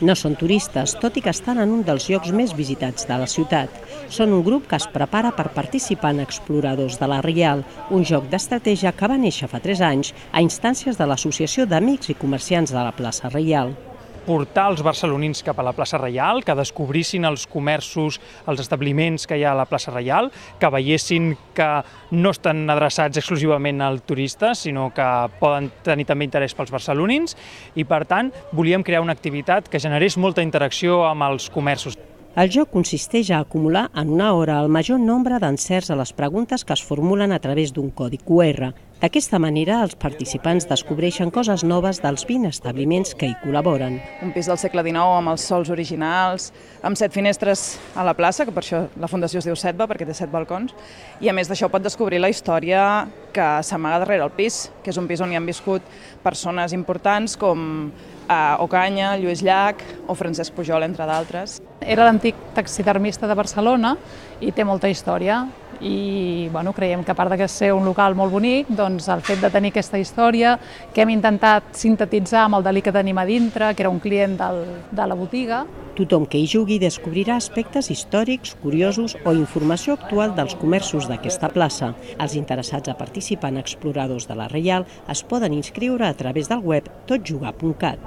No són turistes, tot i que estan en un dels llocs més visitats de la ciutat. Són un grup que es prepara per participar en Exploradors de la Rial, un joc d'estratègia que va néixer fa 3 anys a instàncies de l'Associació d'Amics i Comerciants de la plaça Reial. Portar els barcelonins cap a la plaça Reial, que descobrissin els comerços, els establiments que hi ha a la plaça Reial, que veiessin que no estan adreçats exclusivament al turista, sinó que poden tenir també interès pels barcelonins i, per tant, volíem crear una activitat que generés molta interacció amb els comerços. El joc consisteix a acumular en una hora el major nombre d'encerts a les preguntes que es formulen a través d'un codi QR. D'aquesta manera, els participants descobreixen coses noves dels 20 establiments que hi col·laboren. Un pis del segle XIX amb els sols originals, amb 7 finestres a la plaça, que per això la fundació es diu Setba, perquè té 7 balcons, i a més d'això pot descobrir la història que s'amaga darrere el pis, que és un pis on hi han viscut persones importants com Ocaña, Lluís Llach o Francesc Pujol, entre d'altres. Era l'antic taxidermista de Barcelona i té molta història i creiem que a part de ser un local molt bonic, doncs el fet de tenir aquesta història que hem intentat sintetitzar amb el Dalí que tenim a dintre, que era un client de la botiga. Tothom que hi jugui descobrirà aspectes històrics, curiosos o informació actual dels comerços d'aquesta plaça. Els interessats a participar en Exploradors de la Reial es poden inscriure a través del web totjugar.cat.